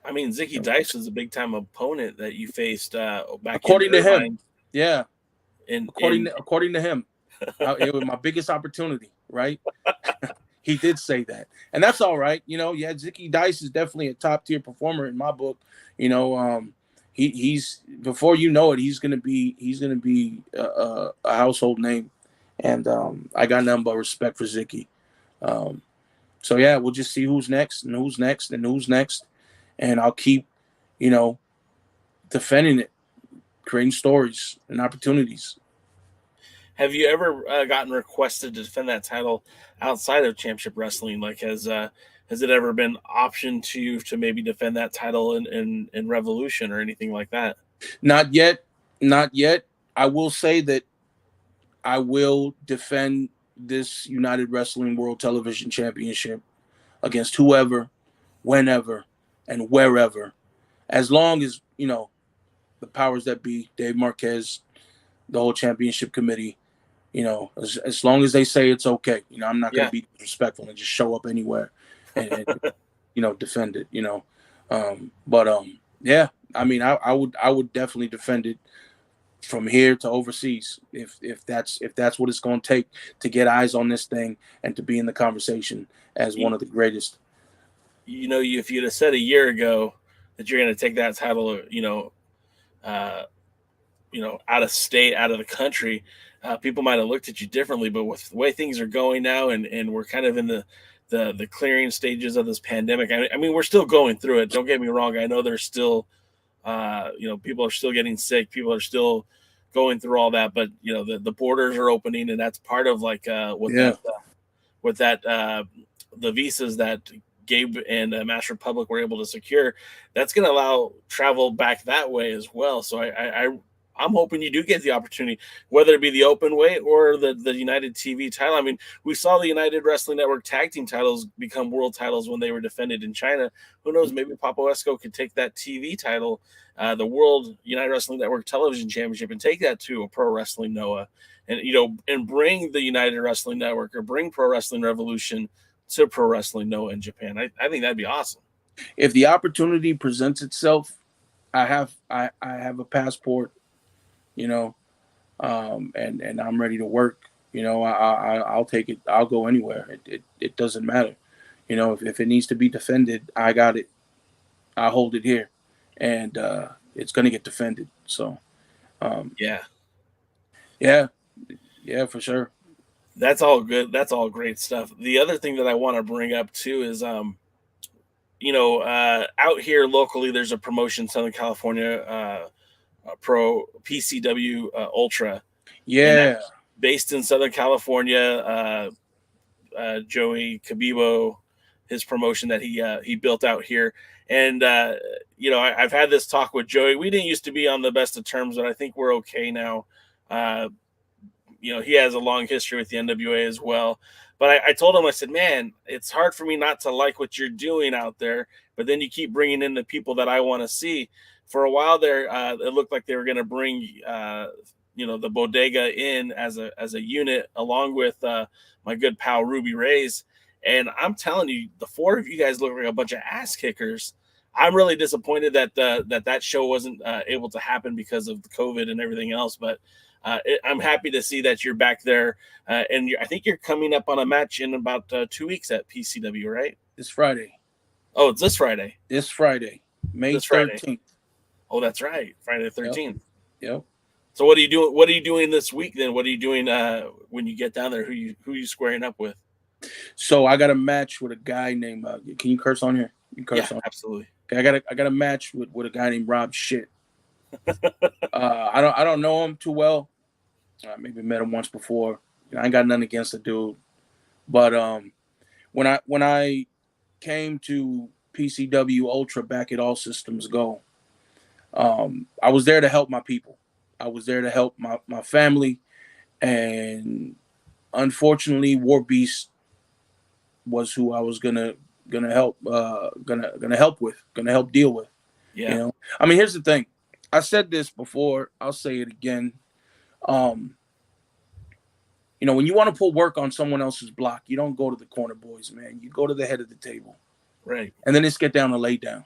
I mean, Zicky Dice was a big time opponent that you faced back. According to Irvine. him, yeah. According to him, it was my biggest opportunity. Right? He did say that, and that's all right. Zicky Dice is definitely a top tier performer in my book. He's before you know it, he's gonna be a household name. And I got nothing but respect for Zicky. So, yeah, we'll just see who's next. And I'll keep, defending it, creating stories and opportunities. Have you ever gotten requested to defend that title outside of championship wrestling? Like, has it ever been optioned to you to maybe defend that title in Revolution or anything like that? Not yet. I will say that I will defend this United Wrestling World Television Championship against whoever, whenever, and wherever, as long as, the powers that be, Dave Marquez, the whole championship committee, as long as they say it's okay. I'm not going to be disrespectful and just show up anywhere and defend it, yeah, I mean, I would definitely defend it from here to overseas, if that's what it's going to take to get eyes on this thing and to be in the conversation as one of the greatest. If you'd have said a year ago that you're going to take that title, out of state, out of the country, people might have looked at you differently. But with the way things are going now, and we're kind of in the clearing stages of this pandemic. I mean, we're still going through it. Don't get me wrong. I know there's still. People are still getting sick. People are still what the borders are opening, and that's part of like what with that the visas that Gabe and Master Republic were able to secure, that's going to allow travel back that way as well. So I'm hoping you do get the opportunity, whether it be the open weight or the United TV title. I mean, we saw the United Wrestling Network tag team titles become world titles when they were defended in China. Who knows? Maybe Papo Esco could take that TV title, the World United Wrestling Network Television Championship, and take that to a Pro Wrestling Noah, and and bring the United Wrestling Network or bring Pro Wrestling Revolution to Pro Wrestling Noah in Japan. I think that'd be awesome. If the opportunity presents itself, I have a passport, and I'm ready to work. I'll take it. I'll go anywhere. It doesn't matter. If it needs to be defended, I got it. I hold it here, and it's gonna get defended. So, yeah, for sure. That's all good. That's all great stuff. The other thing that I want to bring up too is, out here locally, there's a promotion, Southern California, Pro PCW Ultra. Yeah. Based in Southern California, Joey Kabibo, his promotion that he built out here. And, I've had this talk with Joey. We didn't used to be on the best of terms, but I think we're okay now. He has a long history with the NWA as well. But I told him, I said, man, it's hard for me not to like what you're doing out there. But then you keep bringing in the people that I want to see. For a while there, it looked like they were going to bring, the Bodega in as a unit, along with my good pal Ruby Reyes. And I'm telling you, the four of you guys look like a bunch of ass kickers. I'm really disappointed that that show wasn't able to happen because of the COVID and everything else. But I'm happy to see that you're back there, and I think you're coming up on a match in about 2 weeks at PCW, right? This Friday. Oh, it's this Friday. This Friday, May 13th. Oh, that's right, Friday the 13th. Yep. So what are you doing? What are you doing this week then? What are you doing when you get down there? Who you squaring up with? So I got a match with a guy named. Can you curse on here? You curse on. Absolutely. Okay, I got a match with a guy named Rob Shit. I don't know him too well. I maybe met him once before. I ain't got nothing against the dude, but when I came to PCW Ultra back at All Systems Go, I was there to help my people. I was there to help my family, and unfortunately, War Beast was who I was gonna help deal with. Yeah. I mean, here's the thing. I said this before. I'll say it again. When you want to put work on someone else's block, you don't go to the corner boys, man. You go to the head of the table. Right. And then it's get down and lay down.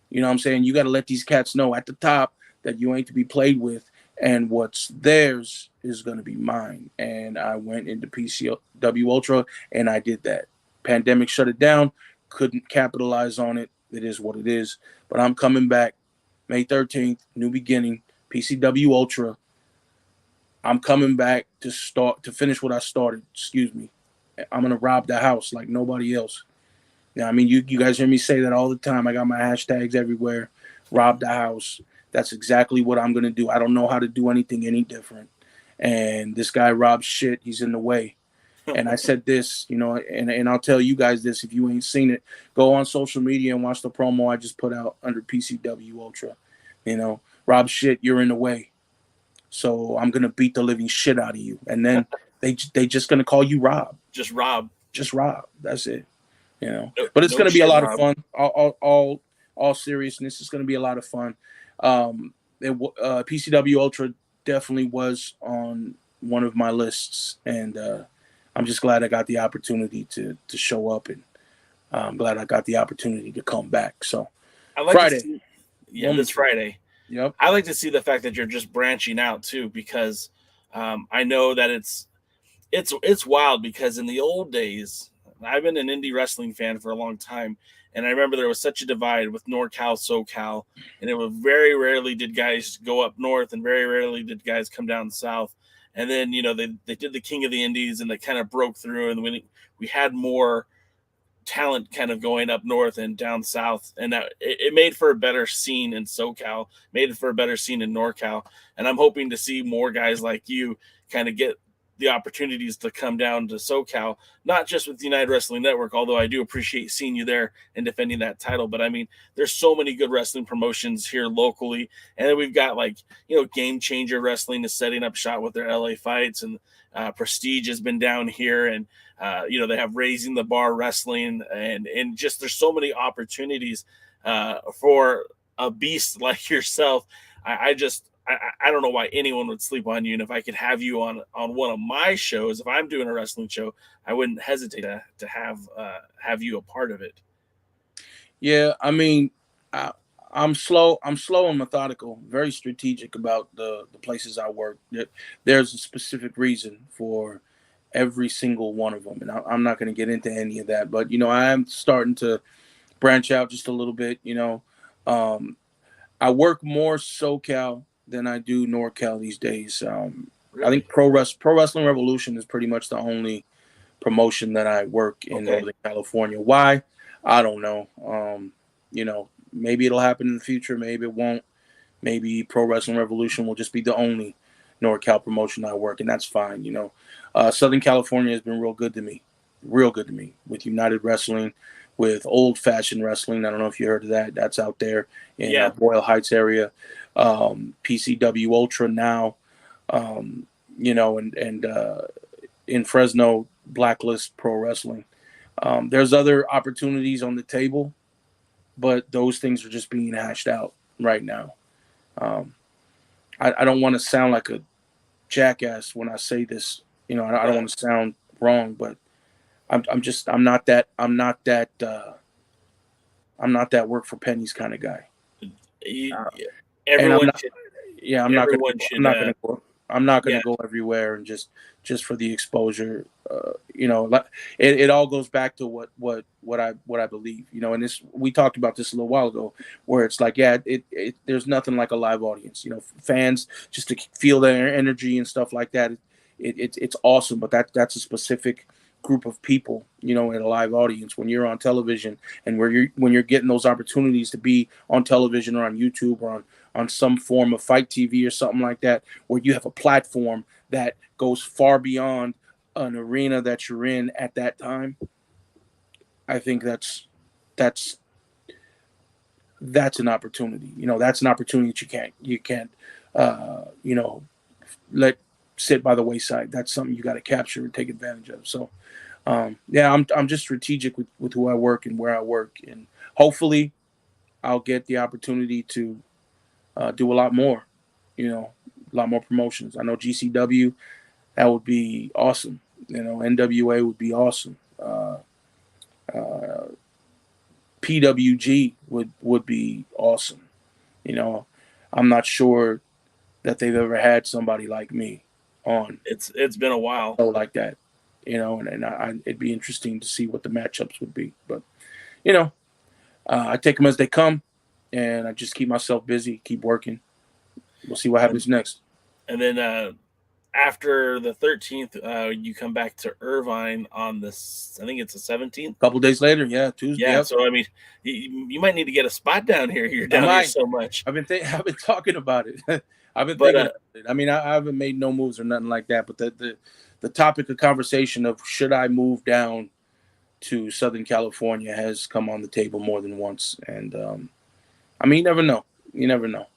You know what I'm saying? You got to let these cats know at the top that you ain't to be played with, and what's theirs is going to be mine. And I went into PCW Ultra, and I did that. Pandemic shut it down. Couldn't capitalize on it. It is what it is. But I'm coming back May 13th, new beginning, PCW Ultra. I'm coming back to finish what I started. Excuse me. I'm gonna rob the house like nobody else. Yeah, I mean, you guys hear me say that all the time. I got my hashtags everywhere. Rob the house. That's exactly what I'm gonna do. I don't know how to do anything any different. And this guy Rob Shit. He's in the way. And I said this, and I'll tell you guys this. If you ain't seen it, go on social media and watch the promo I just put out under PCW Ultra. Rob Shit, you're in the way. So I'm going to beat the living shit out of you. And then they just going to call you Rob. Just Rob. Just Rob. That's it. But it's going to be a lot of fun. All seriousness, it's going to be a lot of fun. PCW Ultra definitely was on one of my lists. And I'm just glad I got the opportunity to show up. And I'm glad I got the opportunity to come back. So Friday. This Friday. Yep. I like to see the fact that you're just branching out too, because I know that it's wild, because in the old days, I've been an indie wrestling fan for a long time, and I remember there was such a divide with NorCal, SoCal, and it was very rarely did guys go up north, and very rarely did guys come down south. And then they did the King of the Indies, and they kind of broke through, and we had more talent kind of going up north and down south, and that it made for a better scene in SoCal, made it for a better scene in NorCal. And I'm hoping to see more guys like you kind of get the opportunities to come down to SoCal, not just with the United Wrestling Network, although I do appreciate seeing you there and defending that title. But I mean, there's so many good wrestling promotions here locally. And then we've got Game Changer Wrestling is setting up shop with their LA fights, and Prestige has been down here, and they have Raising the Bar Wrestling, and just there's so many opportunities for a beast like yourself. I don't know why anyone would sleep on you. And if I could have you on one of my shows, if I'm doing a wrestling show, I wouldn't hesitate to have you a part of it. Yeah, I mean, I'm slow and methodical, very strategic about the places I work. There's a specific reason for every single one of them, and I'm not going to get into any of that. But I am starting to branch out just a little bit. I work more SoCal than I do NorCal these days. Really? I think Pro Wrestling Revolution is pretty much the only promotion that I work in Northern California. Why? I don't know. Maybe it'll happen in the future. Maybe it won't. Maybe Pro Wrestling Revolution will just be the only NorCal promotion I work, and that's fine. Southern California has been real good to me with United Wrestling, with Old Fashioned Wrestling. I don't know if you heard of that. That's out there in Boyle Heights area. PCW Ultra now, and in Fresno, Blacklist Pro Wrestling. There's other opportunities on the table, but those things are just being hashed out right now. I don't want to sound like a jackass when I say this. I don't want to sound wrong, but I'm not that work for pennies kind of guy. I'm not gonna go everywhere and just for the exposure. It all goes back to what I believe. And we talked about this a little while ago, where it's like, there's nothing like a live audience. Fans just to feel their energy and stuff like that. It's awesome, but that's a specific group of people, in a live audience. When you're on television and when you're getting those opportunities to be on television or on YouTube or on some form of fight TV or something like that, where you have a platform that goes far beyond an arena that you're in at that time, I think that's an opportunity. That's an opportunity that you can't let sit by the wayside. That's something you got to capture and take advantage of. So I'm just strategic with who I work and where I work, and hopefully I'll get the opportunity to do a lot more, a lot more promotions. I know GCW, that would be awesome. NWA would be awesome. PWG would be awesome. I'm not sure that they've ever had somebody like me on. It's been a while. Like that. It'd be interesting to see what the matchups would be. But, I take them as they come, and I just keep myself busy, keep working. We'll see what happens next. And then after the 13th, you come back to Irvine on this. I think it's the 17th. A couple days later, Tuesday. Yeah, so I mean, you might need to get a spot down here. You're down here so much. I've been talking about it. I've been thinking about it. I mean, I haven't made no moves or nothing like that, but the topic of conversation of should I move down to Southern California has come on the table more than once. And I mean, you never know.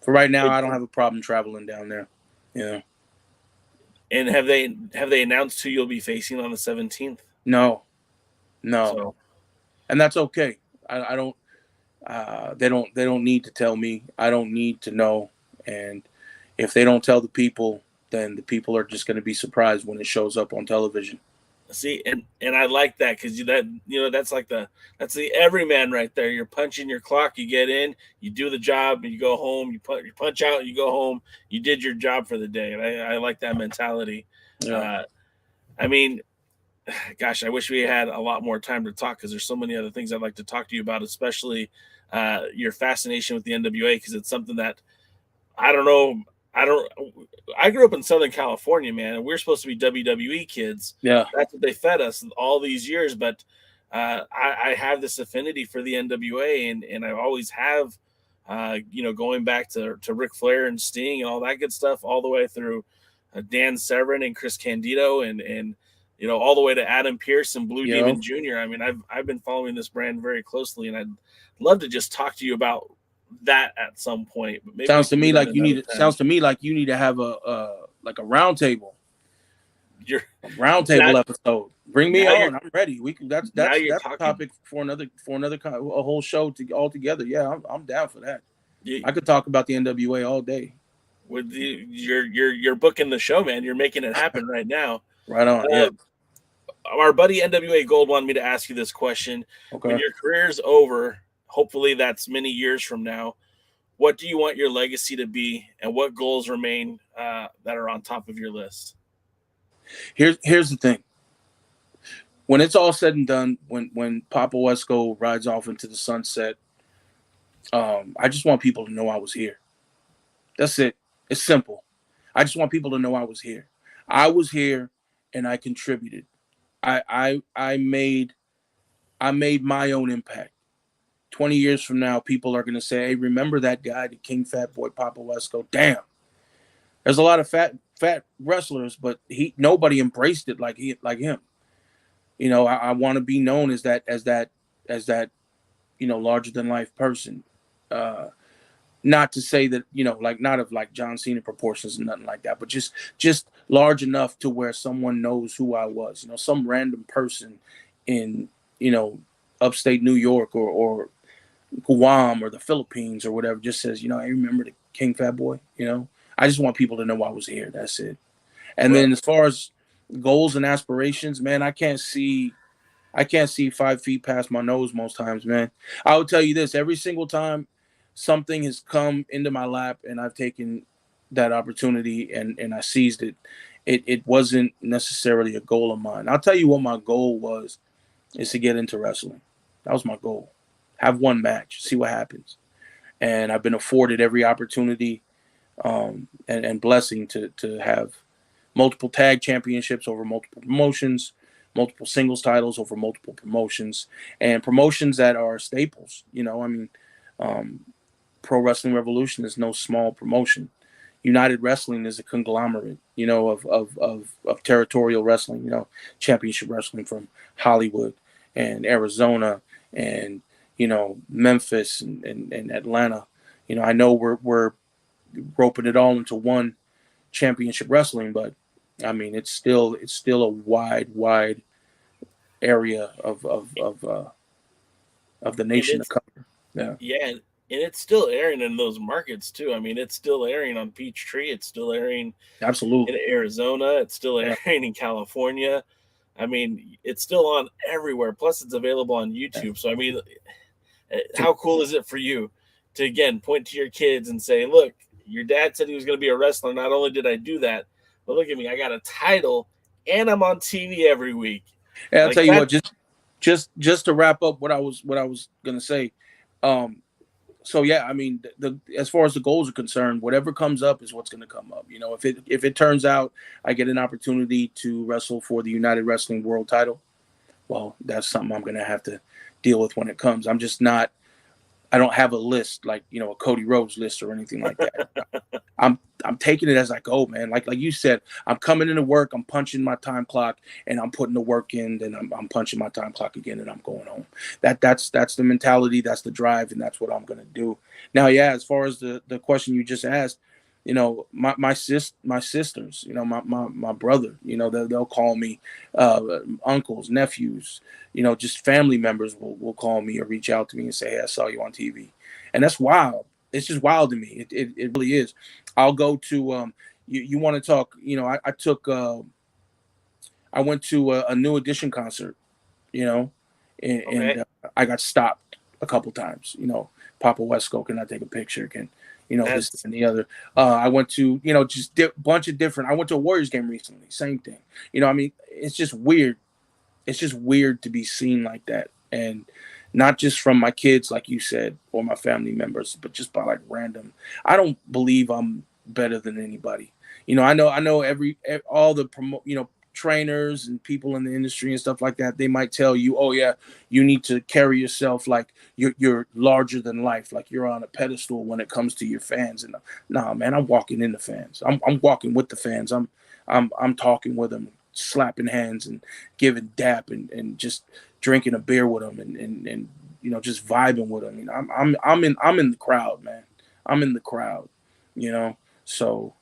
For right now, I don't have a problem traveling down there. And have they announced who you'll be facing on the 17th? No. So. And that's okay. I don't. They don't need to tell me. I don't need to know. And if they don't tell the people, then the people are just going to be surprised when it shows up on television. See, and I like that, because that's the everyman right there. You're punching your clock, you get in, you do the job, and you go home. You punch out, you go home. You did your job for the day, and I like that mentality. Yeah. I mean, gosh, I wish we had a lot more time to talk, because there's so many other things I'd like to talk to you about, especially your fascination with the NWA, because it's something that I don't know. I grew up in Southern California, man, and we're supposed to be WWE kids. Yeah. That's what they fed us all these years. But I have this affinity for the NWA, and I always have, going back to Ric Flair and Sting and all that good stuff, all the way through Dan Severn and Chris Candido and all the way to Adam Pierce and Blue Demon Jr. I mean, I've been following this brand very closely, and I'd love to just talk to you about that at some point. But maybe sounds to me like you need to have a round table. A round table episode. Bring me on. I'm ready. We can. That's a topic for another a whole show all together. Yeah, I'm down for that. I could talk about the NWA all day. With you're booking the show, man. You're making it happen right now. Right on. Yeah. Our buddy NWA Gold wanted me to ask you this question. Okay. When your career's over, hopefully that's many years from now, what do you want your legacy to be, and what goals remain that are on top of your list? Here's the thing. When it's all said and done, when Papo Esco rides off into the sunset, I just want people to know I was here. That's it. It's simple. I just want people to know I was here. I was here, and I contributed. I made my own impact. 20 years from now, people are going to say, "Hey, remember that guy, the King Fat Boy Papo Esco?" Damn. There's a lot of fat wrestlers, but nobody embraced it like him. I want to be known as that larger than life person. Not to say that, not of like John Cena proportions and nothing like that, but just large enough to where someone knows who I was. Some random person in, upstate New York or Guam or the Philippines or whatever just says, I remember the King Fat Boy. I just want people to know I was here. That's it. And then as far as goals and aspirations, man, I can't see 5 feet past my nose most times, man. I will tell you this, every single time something has come into my lap and I've taken that opportunity and I seized it, it wasn't necessarily a goal of mine. I'll tell you what my goal was, is to get into wrestling. That was my goal. Have one match, see what happens. And I've been afforded every opportunity and blessing to have multiple tag championships over multiple promotions, multiple singles titles over multiple promotions, and promotions that are staples. Pro Wrestling Revolution is no small promotion. United Wrestling is a conglomerate, of territorial wrestling, championship wrestling from Hollywood and Arizona and, Memphis and Atlanta. I know we're roping it all into one championship wrestling, but I mean, it's still a wide area of the nation to cover. Yeah. Yeah. And it's still airing in those markets too. I mean, it's still airing on Peachtree. It's still airing absolutely in Arizona. It's still airing in California. I mean, it's still on everywhere. Plus, it's available on YouTube. So, I mean, how cool is it for you to, again, point to your kids and say, look, your dad said he was going to be a wrestler. Not only did I do that, but look at me. I got a title and I'm on TV every week. And I'll tell you what, just to wrap up what I was going to say. So yeah, I mean, as far as the goals are concerned, whatever comes up is what's going to come up. If it turns out I get an opportunity to wrestle for the United Wrestling World Title, well, that's something I'm going to have to deal with when it comes. I'm just not. I don't have a list like a Cody Rhodes list or anything like that. I'm taking it as I go, man. Like you said, I'm coming into work, I'm punching my time clock, and I'm putting the work in. Then I'm punching my time clock again, and I'm going home. That's the mentality, that's the drive, and that's what I'm gonna do. Now, yeah, as far as the question you just asked, my sisters, my brother, they'll call me uncles, nephews, just family members will call me or reach out to me and say, hey, I saw you on TV. And that's wild. It's just wild to me. It really is. I'll go to you want to talk, I went to a New Edition concert, and I got stopped a couple times. Papo Esco, can I take a picture? This and the other. I went to, just bunch of different. I went to a Warriors game recently. Same thing. I mean, it's just weird. It's just weird to be seen like that, and not just from my kids, like you said, or my family members, but just by like random. I don't believe I'm better than anybody. I know all the trainers and people in the industry and stuff like that, they might tell you, oh yeah, you need to carry yourself like you're larger than life, like you're on a pedestal when it comes to your fans. And nah, man, I'm walking in the fans. I'm walking with the fans. I'm talking with them, slapping hands and giving dap and just drinking a beer with them and just vibing with them. I'm in the crowd, man. I'm in the crowd, So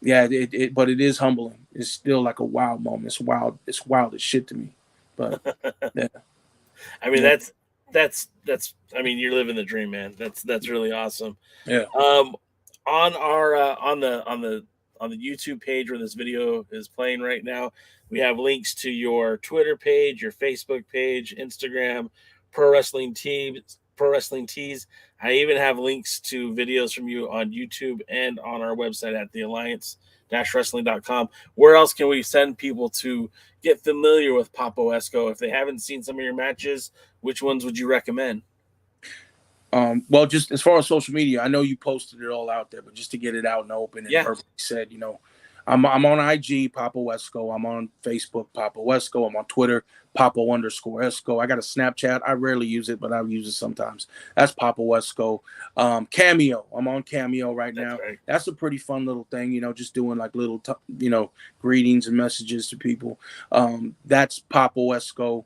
yeah, but it is humbling. It's still like a wild moment. It's wild. It's wild as shit to me. But yeah, I mean, yeah, that's. I mean, you're living the dream, man. That's really awesome. yeah. Um, on our on the YouTube page where this video is playing right now, we have links to your Twitter page, your Facebook page, Instagram, Pro Wrestling Tees. I even have links to videos from you on YouTube and on our website at the Alliance-Wrestling.com. Where else can we send people to get familiar with Papo Esco? If they haven't seen some of your matches, which ones would you recommend? Well, just as far as social media, I know you posted it all out there, but just to get it out and open and Yeah. verbally said, I'm on IG, Papo Esco. I'm on Facebook, Papo Esco. I'm on Twitter, Papo_Esco. I got a Snapchat. I rarely use it, but I use it sometimes. That's Papo Esco. Cameo. I'm on Cameo right now. That's right. That's a pretty fun little thing, just doing like little, greetings and messages to people. That's Papo Esco.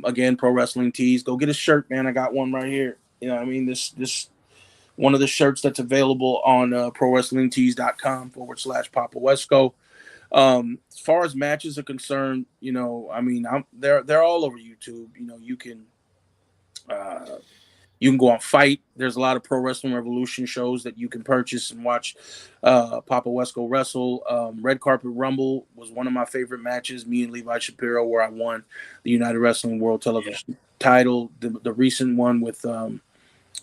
Again, Pro Wrestling Tees. Go get a shirt, man. I got one right here. This one of the shirts that's available on prowrestlingtees.com/Papo Esco. As far as matches are concerned, they're all over YouTube. You can go on Fight. There's a lot of Pro Wrestling Revolution shows that you can purchase and watch Papo Esco wrestle. Red Carpet Rumble was one of my favorite matches, me and Levi Shapiro, where I won the United Wrestling World Television title. The recent one with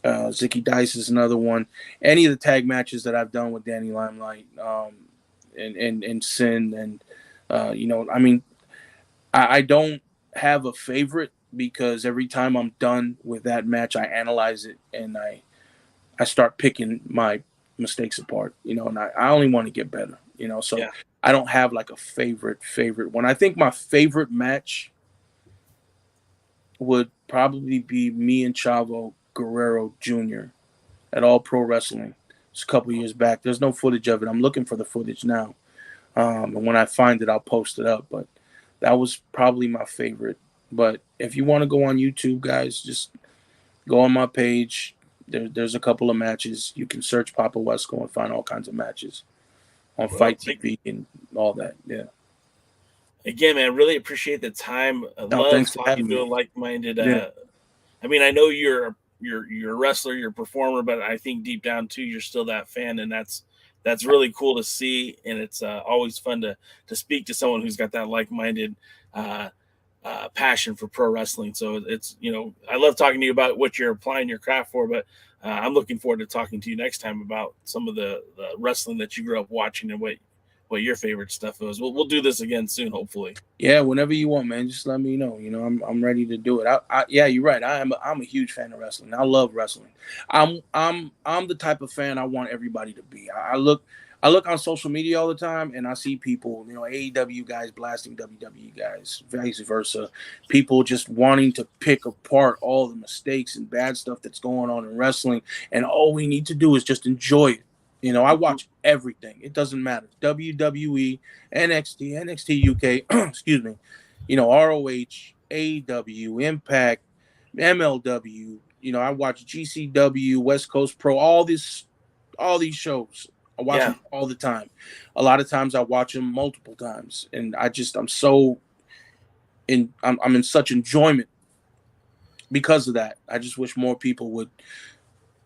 Zicky Dice is another one. Any of the tag matches that I've done with Danny Limelight and Sin and I don't have a favorite because every time I'm done with that match, I analyze it and I start picking my mistakes apart, and I only want to get better, so Yeah. I don't have like a favorite one. I think my favorite match would probably be me and Chavo Guerrero Jr. at All Pro Wrestling. It's a couple years back. There's no footage of it. I'm looking for the footage now. And when I find it, I'll post it up. But that was probably my favorite. But if you want to go on YouTube, guys, just go on my page. There's a couple of matches. You can search Papo Esco and find all kinds of matches on Fight TV and all that. Yeah. Again, man, really appreciate the time. I love thanks for talking having to a me. like-minded. Yeah. I mean, I know you're a wrestler, you're a performer, but I think deep down too, you're still that fan, and that's really cool to see. And it's always fun to speak to someone who's got that like-minded passion for pro wrestling. So it's I love talking to you about what you're applying your craft for, but I'm looking forward to talking to you next time about some of the wrestling that you grew up watching and what your favorite stuff is. We'll do this again soon, hopefully. Yeah, whenever you want, man. Just let me know. I'm ready to do it. Yeah, you're right. I'm a huge fan of wrestling. I love wrestling. I'm the type of fan I want everybody to be. I look on social media all the time, and I see people, AEW guys blasting WWE guys, vice versa. People just wanting to pick apart all the mistakes and bad stuff that's going on in wrestling, and all we need to do is just enjoy it. I watch everything. It doesn't matter. WWE, NXT UK, excuse me, ROH, AEW, Impact, MLW. I watch GCW, West Coast Pro, all these shows. I watch them all the time. A lot of times I watch them multiple times, and I'm in such enjoyment because of that. I just wish more people would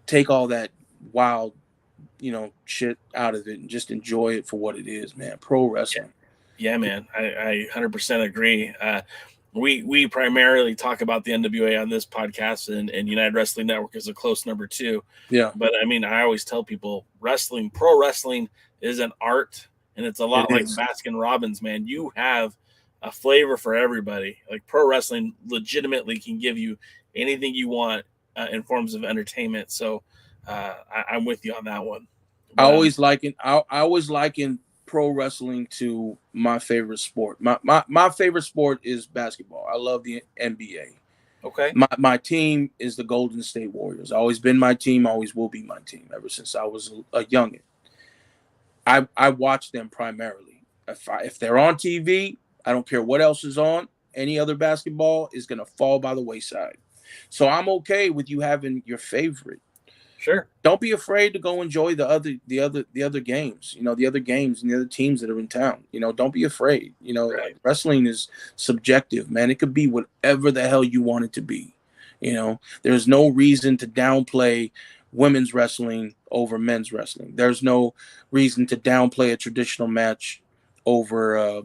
take all that wild shit out of it and just enjoy it for what it is, man. Pro wrestling. Yeah, man. I 100% agree. We primarily talk about the NWA on this podcast, and United Wrestling Network is a close number 2. Yeah. But I mean, I always tell people pro wrestling is an art, and it's a lot like Baskin Robbins, man. You have a flavor for everybody. Like pro wrestling legitimately can give you anything you want in forms of entertainment. So I'm with you on that one. I always liken pro wrestling to my favorite sport. My favorite sport is basketball. I love the NBA. Okay. My team is the Golden State Warriors. Always been my team, always will be my team ever since I was a youngin'. I watch them primarily. If they're on TV, I don't care what else is on. Any other basketball is going to fall by the wayside. So I'm okay with you having your favorite. Sure. Don't be afraid to go enjoy the other games. The other games and the other teams that are in town. Don't be afraid. Right. Wrestling is subjective, man. It could be whatever the hell you want it to be. There's no reason to downplay women's wrestling over men's wrestling. There's no reason to downplay a traditional match over a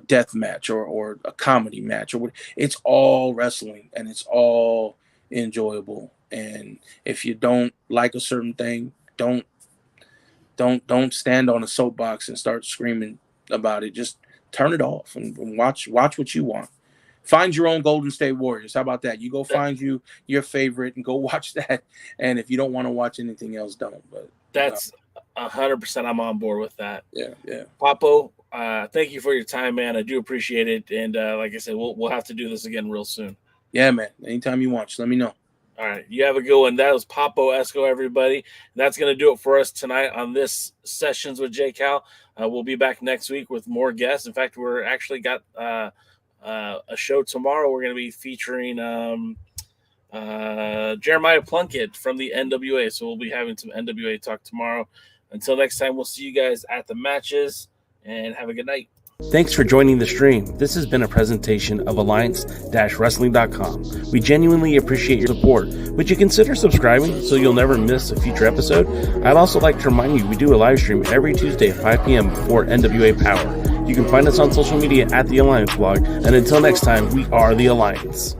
death match or a comedy match it's all wrestling and it's all enjoyable. And if you don't like a certain thing, don't stand on a soapbox and start screaming about it. Just turn it off and watch what you want. Find your own Golden State Warriors. How about that? You go find your favorite and go watch that. And if you don't want to watch anything else, don't. But that's 100%. I'm on board with that. Yeah. Papo, thank you for your time, man. I do appreciate it. And like I said, we'll have to do this again real soon. Yeah, man. Anytime you want, just let me know. All right. You have a good one. That was Papo Esco, everybody. And that's going to do it for us tonight on this Sessions with J. Cal. We'll be back next week with more guests. In fact, we're actually got a show tomorrow. We're going to be featuring Jeremiah Plunkett from the NWA. So we'll be having some NWA talk tomorrow. Until next time, we'll see you guys at the matches and have a good night. Thanks for joining the stream. This has been a presentation of Alliance-Wrestling.com. We genuinely appreciate your support. Would you consider subscribing so you'll never miss a future episode? I'd also like to remind you we do a live stream every Tuesday at 5 p.m. before NWA Power. You can find us on social media at The Alliance Blog. And until next time, we are The Alliance.